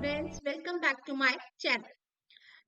students, welcome back to my channel.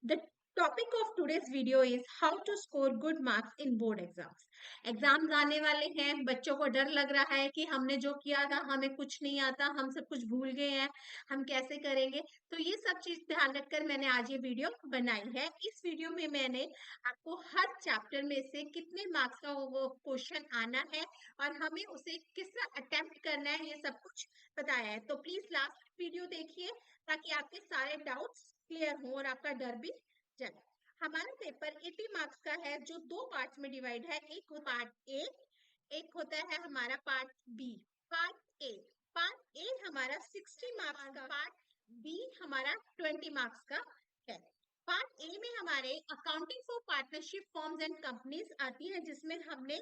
The topic of today's video is how to score good marks in board exams. Exams आने वाले हैं, बच्चों को डर लग रहा है कि हमने जो किया था हमें कुछ नहीं आता, हम सब कुछ भूल गए हैं, हम कैसे करेंगे। तो ये सब चीज ध्यान रखकर मैंने आज ये वीडियो बनाई है। इस वीडियो में मैंने आपको हर चैप्टर में से कितने मार्क्स का वो क्वेश्चन आना है और हमें उसे किस तरह अटेम्प्ट करना है, ये सब कुछ बताया है। तो प्लीज लास्ट वीडियो देखिए ताकि आपके सारे डाउट्स क्लियर हो और आपका डर भी जाए। हमारा पेपर 80 मार्क्स का है जो दो पार्ट्स में डिवाइड है। एक पार्ट ए, एक होता है हमारा पार्ट बी। पार्ट ए हमारा 60 मार्क्स का, पार्ट बी हमारा 20 मार्क्स का है। पार्ट ए में हमारे accounting for partnership forms and companies आती है, जिसमें हमने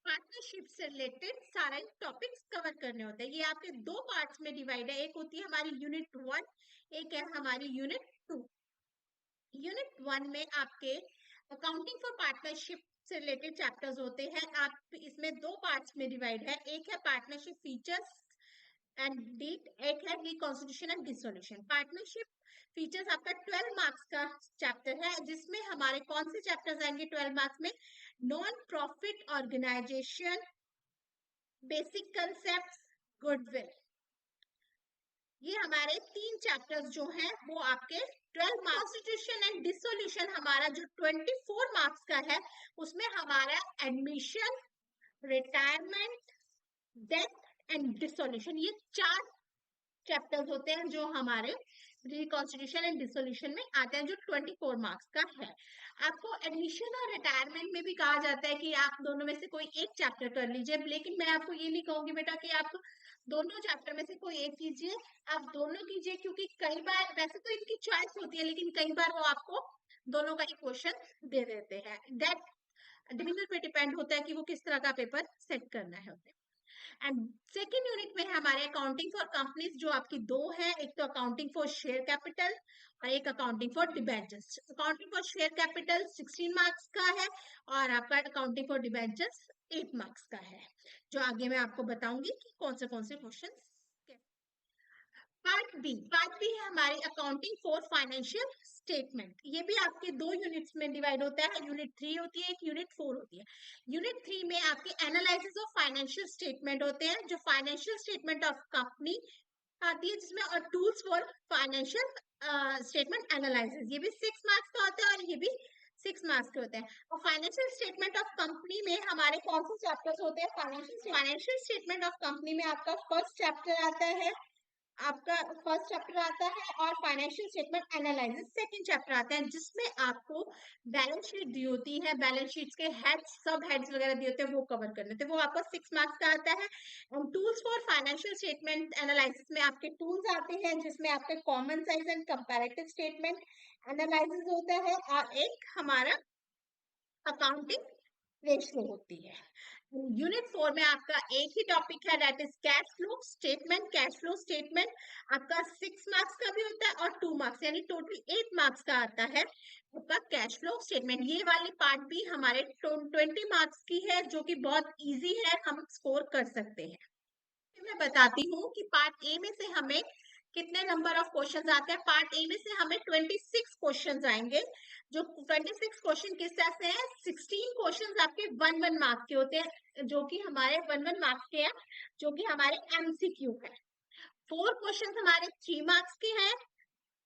पार्टनरशिप से रिलेटेड सारे टॉपिक्स कवर करने होते हैं। ये आपके दो पार्ट्स में डिवाइड है। एक होती है हमारी यूनिट 1, एक है हमारी यूनिट 2। यूनिट 1 में आपके अकाउंटिंग फॉर पार्टनरशिप से रिलेटेड चैप्टर्स होते हैं। आप इसमें दो पार्ट्स में डिवाइड है। एक है पार्टनरशिप फीचर्स एंड डीट, एक है reconstitution and dissolution. Partnership features आपका 12 मार्क्स का चैप्टर है, जिसमें हमारे कौन से चैप्टर्स आएंगे 12 मार्क्स में? Non profit organisation, basic concept, goodwill. ये हमारे तीन चैप्टर्स जो हैं वो आपके 12 मार्क्स। कॉन्स्टिट्यूशन एंड डिसोल्यूशन हमारा जो 24 मार्क्स का है, उसमें हमारा admission, retirement, death and dissolution, ये चार चैप्टर्स होते हैं जो हमारे रिकॉन्स्टिट्यूशन एंड डिसोल्यूशन में आते हैं, जो 24 मार्क्स का है। आपको एडमिशन और रिटायरमेंट में भी कहा जाता है कि आप दोनों में से कोई एक चैप्टर कर लीजिए, लेकिन मैं आपको ये नहीं कहूंगी बेटा कि आप दोनों चैप्टर में से कोई एक कीजिए, आप दोनों कीजिए, क्योंकि कई बार वैसे तो इनकी चॉइस होती है, लेकिन कई बार वो आपको दोनों का ही क्वेश्चन दे देते हैं। दैट डिविजन पे डिपेंड होता है कि वो किस तरह का पेपर सेट करना है उन्हें। एंड सेकेंड यूनिट में हमारे अकाउंटिंग फॉर कंपनीज जो आपकी दो है, एक तो अकाउंटिंग फॉर शेयर कैपिटल और एक accounting for debentures. Accounting for share capital 16 marks का है और आपका अकाउंटिंग फॉर डिबेंचर्स 8 मार्क्स का है, जो आगे मैं आपको बताऊंगी कि कौन से क्वेश्चन। पार्ट बी है हमारी अकाउंटिंग फॉर फाइनेंशियल स्टेटमेंट। ये भी आपके दो यूनिट्स में डिवाइड होता है। यूनिट 3 होती है, एक यूनिट 4 होती है। यूनिट 3 में आपके एनालिसिस ऑफ फाइनेंशियल स्टेटमेंट होते हैं, जो फाइनेंशियल स्टेटमेंट ऑफ कंपनी आती है, जिसमें और tools for financial statement analysis. ये भी 6 मार्क्स का होता है और ये भी 6 मार्क्स के होते हैं। और फाइनेंशियल स्टेटमेंट ऑफ कंपनी में हमारे कौन से चैप्टर्स होते हैं? फाइनेंशियल स्टेटमेंट ऑफ कंपनी में आपका फर्स्ट चैप्टर आता है, आपका फर्स्ट चैप्टर आता है, और financial statement analysis second chapter आता है, जिसमें आपको बैलेंस शीट दी होती है, बैलेंस शीट्स के हेड्स, सब हेड्स वगैरह दिए होते हैं, वो कवर करने थे। वो आपका 6 मार्क्स का आता है। और tools for financial statement analysis में आपके टूल्स आते हैं, जिसमें आपके common size and comparative statement analysis होता है, और एक हमारा अकाउंटिंग रेशियो होती है। यूनिट 4 में आपका एक ही टॉपिक है, that is cash flow statement. Cash flow statement आपका 6 मार्क्स का भी होता है और 2 मार्क्स, यानी टोटल 8 मार्क्स का आता है आपका कैश फ्लो स्टेटमेंट। ये वाली पार्ट भी हमारे 20 मार्क्स की है, जो कि बहुत इजी है, हम स्कोर कर सकते हैं। मैं बताती हूँ कि पार्ट ए में से हमें कितने नंबर ऑफ क्वेश्चंस आते हैं। पार्ट ए में से हमें 26 क्वेश्चंस आएंगे, जो 26 क्वेश्चन किस तरह से हैं? 16 क्वेश्चंस आपके 1 मार्क्स के होते हैं, जो कि हमारे 1 मार्क्स के हैं, जो कि हमारे एमसीक्यू है। 4 क्वेश्चंस हमारे 3 मार्क्स के हैं,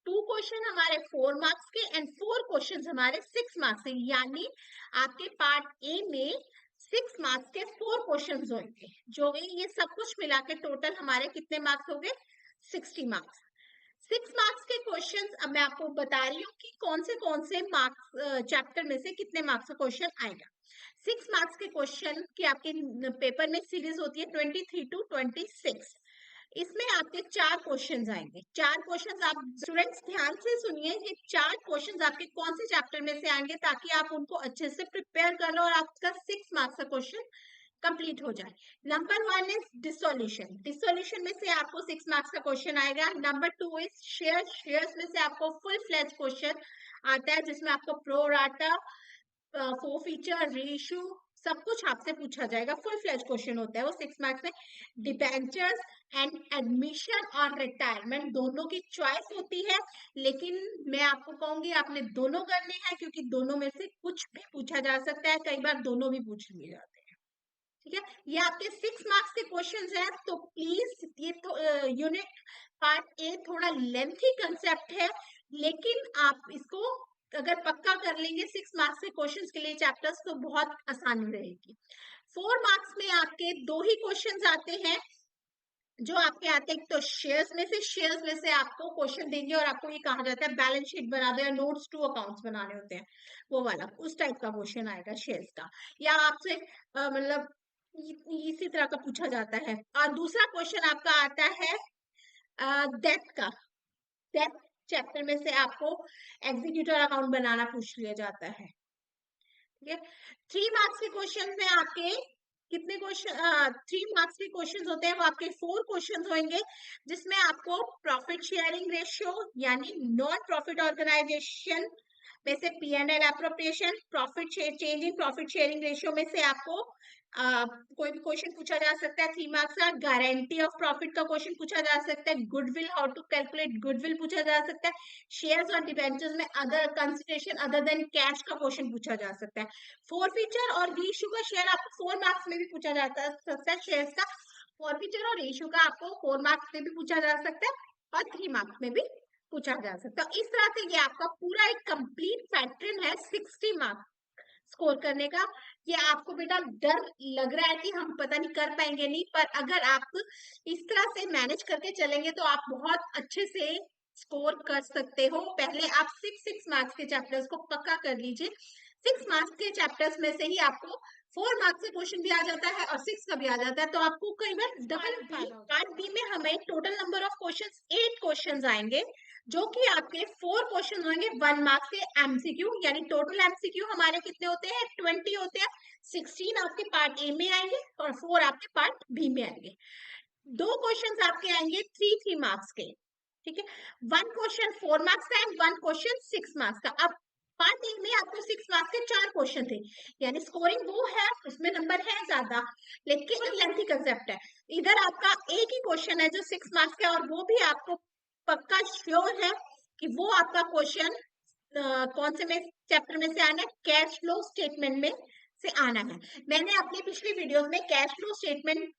2 क्वेश्चन हमारे 4 मार्क्स के, एंड 4 क्वेश्चन हमारे 6 मार्क्स के। यानी आपके पार्ट ए में 6 मार्क्स के 4 क्वेश्चन होंगे, जो ये सब कुछ मिला के टोटल हमारे कितने मार्क्स हो गए? 60 मार्क्स। 6 मार्क्स के क्वेश्चंस अब मैं आपको बता रही हूँ कि कौन से मार्क्स चैप्टर में से कितने मार्क्स का क्वेश्चन आएगा। 6 मार्क्स के क्वेश्चन की आपके पेपर में सीरीज होती है 23 to 26। इसमें आपके 4 क्वेश्चंस आएंगे। 4 क्वेश्चंस आप स्टूडेंट्स ध्यान से सुनिए, ये 4 क्वेश्चंस आपके कौन से चैप्टर में से आएंगे, ताकि आप उनको अच्छे से प्रिपेयर कर लो और आपका 6 मार्क्स का क्वेश्चन कंप्लीट हो जाए। Number 1 is dissolution. डिसोल्यूशन में से आपको 6 मार्क्स का क्वेश्चन आएगा। Number 2 is share. शेयर्स में से आपको फुल फ्लेज क्वेश्चन आता है, जिसमें आपको pro rata, four feature, ratio, सब कुछ आपसे पूछा जाएगा, फुल फ्लेज क्वेश्चन होता है वो 6 मार्क्स में। डिबेंचर्स एंड एडमिशन और रिटायरमेंट दोनों की चॉइस होती है, लेकिन मैं आपको कहूंगी आपने दोनों करने हैं, क्योंकि दोनों में से कुछ भी पूछा जा सकता है, कई बार दोनों भी पूछ लिए जाते हैं। ठीक है, ये आपके 6 मार्क्स के क्वेश्चंस हैं, तो प्लीज ये तो यूनिट पार्ट ए थोड़ा लेंथी कंसेप्ट है, लेकिन आप इसको अगर पक्का कर लेंगे 6 मार्क्स के क्वेश्चंस के लिए चैप्टर्स, तो बहुत आसानी रहेगी। 4 मार्क्स में आपके दो ही क्वेश्चंस आते हैं जो आपके आते हैं, तो शेयर्स में से आपको क्वेश्चन देंगे और आपको ये कहा जाता है बैलेंस शीट बना दो या नोट्स टू अकाउंट्स बनाने होते हैं, वो वाला उस टाइप का क्वेश्चन आएगा शेयर्स का। या आपसे मतलब इसी तरह का पूछा जाता है। और दूसरा क्वेश्चन आपका आता है डेथ का। डेथ चैप्टर में से आपको एग्जीक्यूटिव अकाउंट बनाना पूछ लिया जाता है। ठीक है, 3 मार्क्स के क्वेश्चन में आपके कितने क्वेश्चन, 3 मार्क्स के क्वेश्चन होते हैं, वो आपके 4 क्वेश्चन होंगे, जिसमें आपको प्रॉफिट शेयरिंग रेशियो यानी नॉन प्रॉफिट ऑर्गेनाइजेशन में से P&L appropriation, profit change in profit sharing ratio में से आपको कोई भी क्वेश्चन पूछा जा सकता है 3 मार्क्स का। गारंटी ऑफ प्रॉफिट का क्वेश्चन पूछा जा सकता है। Goodwill, how to calculate goodwill पूछा जा सकता है। शेयर्स और डिबेंचर्स में other consideration other than cash का क्वेश्चन पूछा जा सकता है। फॉरफीचर और रीइश्यू का शेयर आपको 4 मार्क्स में भी पूछा जाता सकता है। शेयर्स का फॉरफीचर और रीइश्यू का आपको 4 मार्क्स में भी पूछा जा सकता है और 3 मार्क्स में भी पूछा जा सकता है। इस तरह से ये आपका पूरा एक कंप्लीट पैटर्न है 60 मार्क्स स्कोर करने का। ये आपको बेटा डर लग रहा है कि हम पता नहीं कर पाएंगे, नहीं, पर अगर आप इस तरह से मैनेज करके चलेंगे तो आप बहुत अच्छे से स्कोर कर सकते हो। पहले आप 6 मार्क्स के चैप्टर्स को पक्का कर लीजिए। 6 मार्क्स के चैप्टर्स में से ही आपको 4 मार्क्स का क्वेश्चन भी आ जाता है और 6 का भी आ जाता है, तो आपको कई बार डबल पार्ट बी में हमें total number of questions 8 questions आएंगे, जो कि आपके 4 क्वेश्चन होंगे 1 मार्क्स के एमसीक्यू, यानी टोटल एमसीक्यू हमारे कितने होते हैं 20 होते हैं। 16 आपके पार्ट ए में आएंगे और 4 आपके पार्ट बी में आएंगे। 2 क्वेश्चंस आपके आएंगे 3 मार्क्स के। ठीक है, 1 क्वेश्चन 4 मार्क्स का एंड 1 क्वेश्चन 6 मार्क्स का। अब पार्ट ए में आपको 6 मार्क्स के 4 क्वेश्चन थे, यानी स्कोरिंग वो है, उसमें नंबर है ज्यादा, लेकिन लेंथी कंसेप्ट है। इधर आपका एक ही क्वेश्चन है जो 6 मार्क्स का, और वो भी आपको पक्का श्योर है कि वो आपका क्वेश्चन कौन से में चैप्टर में से आना है, कैश फ्लो स्टेटमेंट में से आना है। मैंने अपने पिछली वीडियोस में कैश फ्लो स्टेटमेंट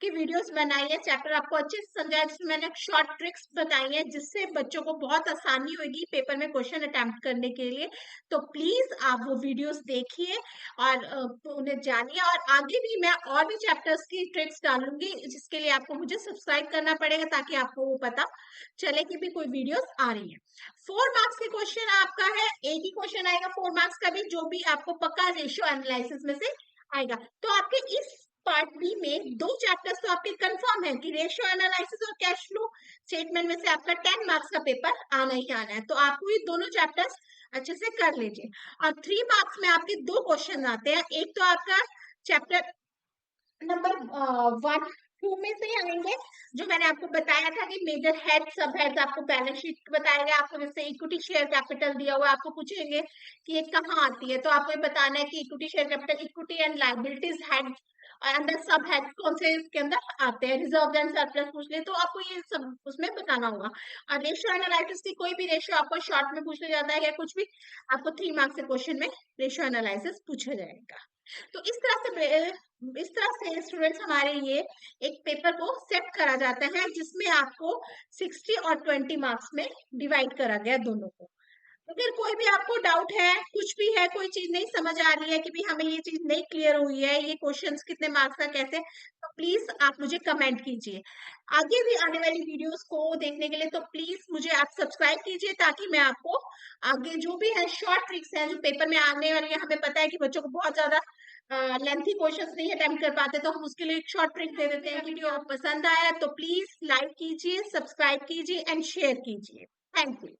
की वीडियोस बनाई है, चैप्टर आपको अच्छे से समझाया, जिसमें मैंने शॉर्ट ट्रिक्स बताई है, जिससे बच्चों को बहुत आसानी होगी पेपर में क्वेश्चन अटेम्प्ट करने के लिए। तो प्लीज आप वो वीडियोस देखिए और उन्हें जानिए, और आगे भी मैं और भी चैप्टर्स की ट्रिक्स डालूंगी, जिसके लिए आपको मुझे सब्सक्राइब करना पड़ेगा, ताकि आपको वो पता चले कि भी कोई वीडियोस आ रही है। 4 मार्क्स के क्वेश्चन आपका है, एक ही क्वेश्चन आएगा 4 मार्क्स का भी, जो भी आपको पक्का रेशियो एनालिसिस में से आएगा। तो आपके इस पार्ट बी में 2 चैप्टर्स तो आपके कंफर्म है कि रेशियो एनालिसिस और कैश फ्लो स्टेटमेंट में से आपका 10 मार्क्स का पेपर आना ही आना है, तो आपको ये दोनों चैप्टर्स अच्छे से कर लीजिए। और 3 मार्क्स में आपके 2 क्वेश्चन आते हैं, एक तो आपका चैप्टर नंबर 1 2 में से आएंगे, जो मैंने आपको बताया था कि मेजर हेड सब हेड आपको बैलेंस शीट बताएगा, आपको जैसे इक्विटी शेयर कैपिटल दिया हुआ, आपको पूछेंगे कि ये कहाँ आती है, तो आपको ये बताना है कि equity share capital, equity and liabilities head और अंदर सब हेड कौन से इसके अंदर आते हैं, रिजर्व एंड सरप्लस पूछ ले तो आपको ये सब उसमें बताना होगा। और रेशियो एनालिसिस की कोई भी रेशियो आपको शॉर्ट में पूछ लिया जाता है या कुछ भी, आपको 3 मार्क्स के क्वेश्चन में रेशियो एनालिसिस पूछा जाएगा। तो इस तरह से स्टूडेंट्स हमारे ये एक पेपर को सेट करा जाता है, जिसमें आपको 60 और 20 मार्क्स में डिवाइड करा गया दोनों को। अगर कोई भी आपको डाउट है, कुछ भी है, कोई चीज नहीं समझ आ रही है कि भी हमें ये चीज नहीं क्लियर हुई है, ये क्वेश्चंस कितने मार्क्स का कैसे, तो प्लीज आप मुझे कमेंट कीजिए। आगे भी आने वाली वीडियोस को देखने के लिए तो प्लीज मुझे आप सब्सक्राइब कीजिए, ताकि मैं आपको आगे जो भी है शॉर्ट ट्रिक्स हैं जो पेपर में आने वाली है, हमें पता है कि बच्चों को बहुत ज्यादा लेंथी क्वेश्चंस नहीं अटेम्प्ट कर पाते, तो हम उसके लिए एक शॉर्ट ट्रिक दे देते हैं। वीडियो पसंद आया तो प्लीज लाइक कीजिए, सब्सक्राइब कीजिए एंड शेयर कीजिए। Thank you.